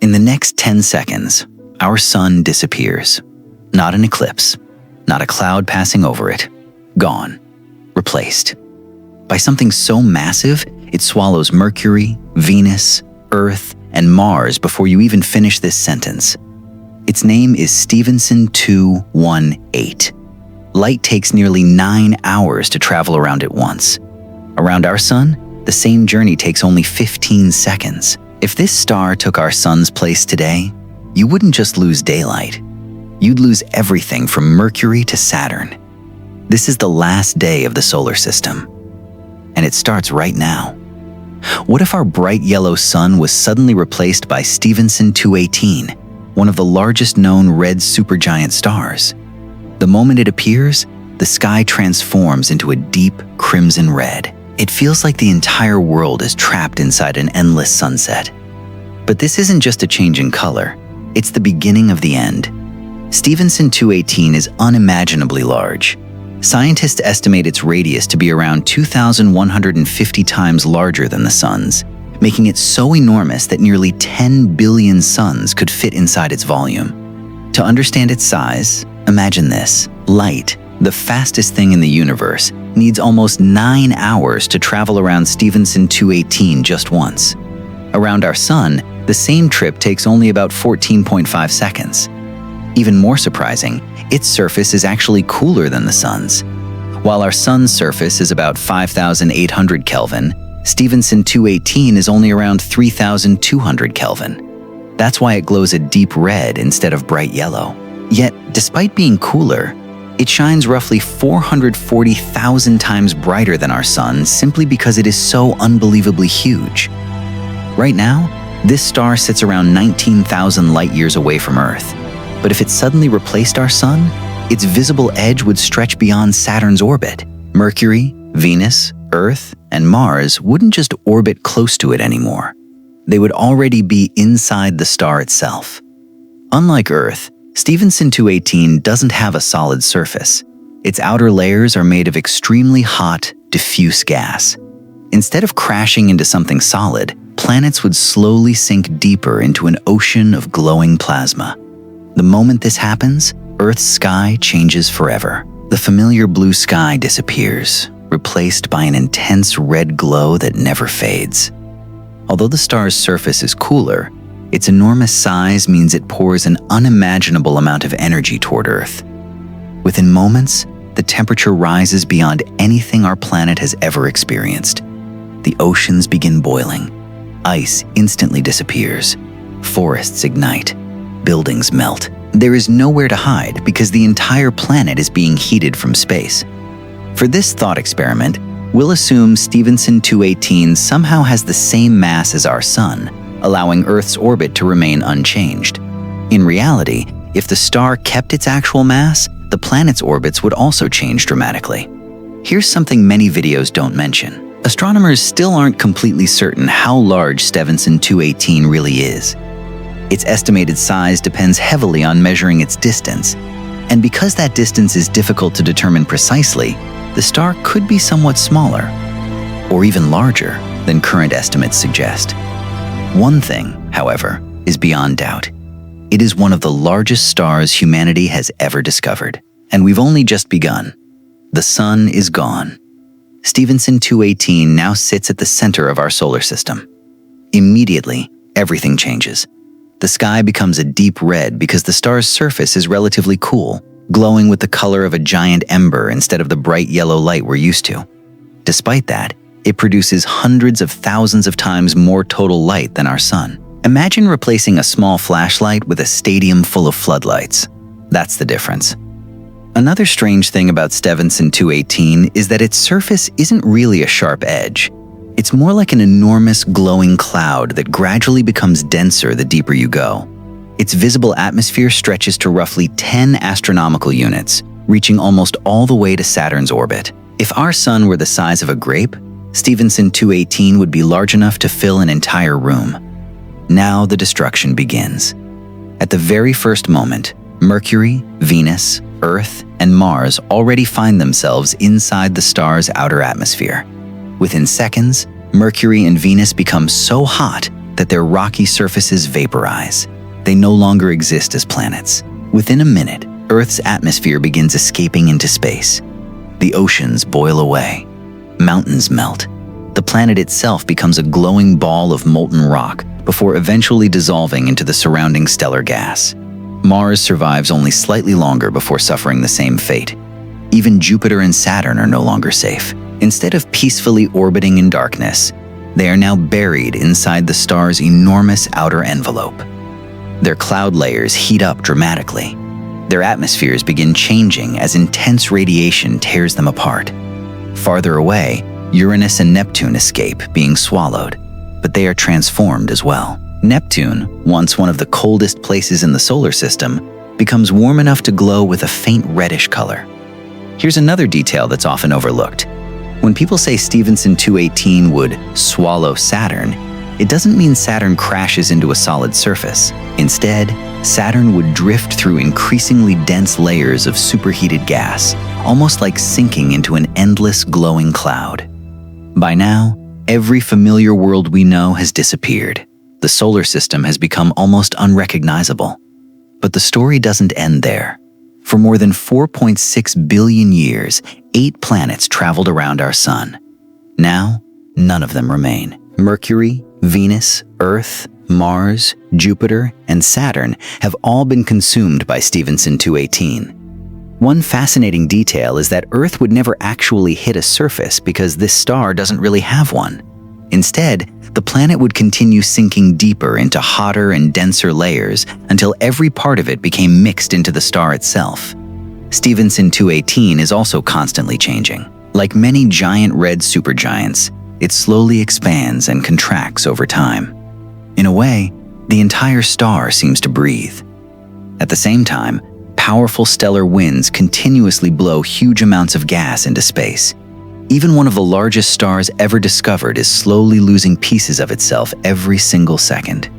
In the next 10 seconds, our sun disappears. Not an eclipse, not a cloud passing over it. Gone. Replaced. By something so massive, it swallows Mercury, Venus, Earth, and Mars before you even finish this sentence. Its name is Stephenson 218. Light takes nearly 9 hours to travel around it once. Around our sun, the same journey takes only 15 seconds. If this star took our sun's place today, you wouldn't just lose daylight. You'd lose everything from Mercury to Saturn. This is the last day of the solar system. And it starts right now. What if our bright yellow sun was suddenly replaced by Stephenson 218, one of the largest known red supergiant stars? The moment it appears, the sky transforms into a deep crimson red. It feels like the entire world is trapped inside an endless sunset. But this isn't just a change in color, it's the beginning of the end. Stephenson 218 is unimaginably large. Scientists estimate its radius to be around 2,150 times larger than the sun's, making it so enormous that nearly 10 billion suns could fit inside its volume. To understand its size, imagine this. Light, the fastest thing in the universe, needs almost 9 hours to travel around Stephenson 218 just once. Around our sun, the same trip takes only about 14.5 seconds. Even more surprising, its surface is actually cooler than the sun's. While our sun's surface is about 5,800 Kelvin, Stephenson 218 is only around 3,200 Kelvin. That's why it glows a deep red instead of bright yellow. Yet, despite being cooler, it shines roughly 440,000 times brighter than our sun simply because it is so unbelievably huge. Right now, this star sits around 19,000 light-years away from Earth. But if it suddenly replaced our sun, its visible edge would stretch beyond Saturn's orbit. Mercury, Venus, Earth, and Mars wouldn't just orbit close to it anymore. They would already be inside the star itself. Unlike Earth, Stephenson 218 doesn't have a solid surface. Its outer layers are made of extremely hot, diffuse gas. Instead of crashing into something solid, planets would slowly sink deeper into an ocean of glowing plasma. The moment this happens, Earth's sky changes forever. The familiar blue sky disappears, replaced by an intense red glow that never fades. Although the star's surface is cooler, its enormous size means it pours an unimaginable amount of energy toward Earth. Within moments, the temperature rises beyond anything our planet has ever experienced. The oceans begin boiling. Ice instantly disappears. Forests ignite. Buildings melt. There is nowhere to hide because the entire planet is being heated from space. For this thought experiment, we'll assume Stephenson 218 somehow has the same mass as our sun, allowing Earth's orbit to remain unchanged. In reality, if the star kept its actual mass, the planet's orbits would also change dramatically. Here's something many videos don't mention. Astronomers still aren't completely certain how large Stephenson 218 really is. Its estimated size depends heavily on measuring its distance, and because that distance is difficult to determine precisely, the star could be somewhat smaller, or even larger than current estimates suggest. One thing, however, is beyond doubt. It is one of the largest stars humanity has ever discovered, and we've only just begun. The sun is gone. Stephenson 218 now sits at the center of our solar system. Immediately, everything changes. The sky becomes a deep red because the star's surface is relatively cool, glowing with the color of a giant ember instead of the bright yellow light we're used to. Despite that, it produces hundreds of thousands of times more total light than our sun. Imagine replacing a small flashlight with a stadium full of floodlights. That's the difference. Another strange thing about Stephenson 218 is that its surface isn't really a sharp edge. It's more like an enormous glowing cloud that gradually becomes denser the deeper you go. Its visible atmosphere stretches to roughly 10 astronomical units, reaching almost all the way to Saturn's orbit. If our sun were the size of a grape, Stephenson 218 would be large enough to fill an entire room. Now the destruction begins. At the very first moment, Mercury, Venus, Earth, and Mars already find themselves inside the star's outer atmosphere. Within seconds, Mercury and Venus become so hot that their rocky surfaces vaporize. They no longer exist as planets. Within a minute, Earth's atmosphere begins escaping into space. The oceans boil away. Mountains melt. The planet itself becomes a glowing ball of molten rock before eventually dissolving into the surrounding stellar gas. Mars survives only slightly longer before suffering the same fate. Even Jupiter and Saturn are no longer safe. Instead of peacefully orbiting in darkness, they are now buried inside the star's enormous outer envelope. Their cloud layers heat up dramatically. Their atmospheres begin changing as intense radiation tears them apart. Farther away, Uranus and Neptune escape, being swallowed, but they are transformed as well. Neptune, once one of the coldest places in the solar system, becomes warm enough to glow with a faint reddish color. Here's another detail that's often overlooked. When people say Stephenson 218 would swallow Saturn, it doesn't mean Saturn crashes into a solid surface. Instead, Saturn would drift through increasingly dense layers of superheated gas, almost like sinking into an endless glowing cloud. By now, every familiar world we know has disappeared. The solar system has become almost unrecognizable. But the story doesn't end there. For more than 4.6 billion years, 8 planets traveled around our sun. Now, none of them remain. Mercury, Venus, Earth, Mars, Jupiter, and Saturn have all been consumed by Stephenson 218. One fascinating detail is that Earth would never actually hit a surface because this star doesn't really have one. Instead, the planet would continue sinking deeper into hotter and denser layers until every part of it became mixed into the star itself. Stephenson 218 is also constantly changing. Like many giant red supergiants, it slowly expands and contracts over time. In a way, the entire star seems to breathe. At the same time, powerful stellar winds continuously blow huge amounts of gas into space. Even one of the largest stars ever discovered is slowly losing pieces of itself every single second.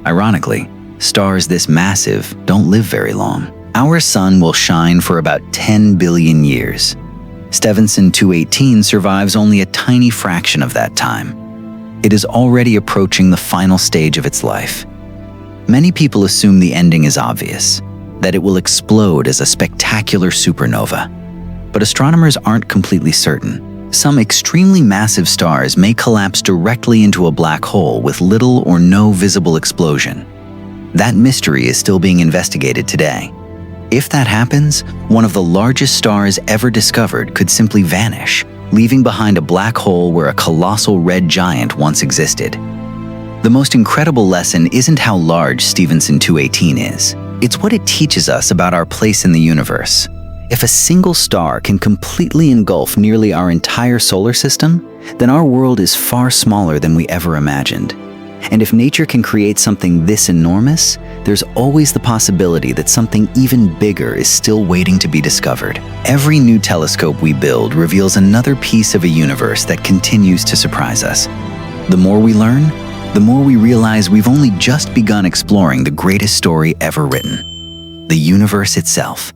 Ironically, stars this massive don't live very long. Our sun will shine for about 10 billion years. Stephenson 218 survives only a tiny fraction of that time. It is already approaching the final stage of its life. Many people assume the ending is obvious, that it will explode as a spectacular supernova. But astronomers aren't completely certain. Some extremely massive stars may collapse directly into a black hole with little or no visible explosion. That mystery is still being investigated today. If that happens, one of the largest stars ever discovered could simply vanish, leaving behind a black hole where a colossal red giant once existed. The most incredible lesson isn't how large Stephenson 218 is. It's what it teaches us about our place in the universe. If a single star can completely engulf nearly our entire solar system, then our world is far smaller than we ever imagined. And if nature can create something this enormous, there's always the possibility that something even bigger is still waiting to be discovered. Every new telescope we build reveals another piece of a universe that continues to surprise us. The more we learn, the more we realize we've only just begun exploring the greatest story ever written, the universe itself.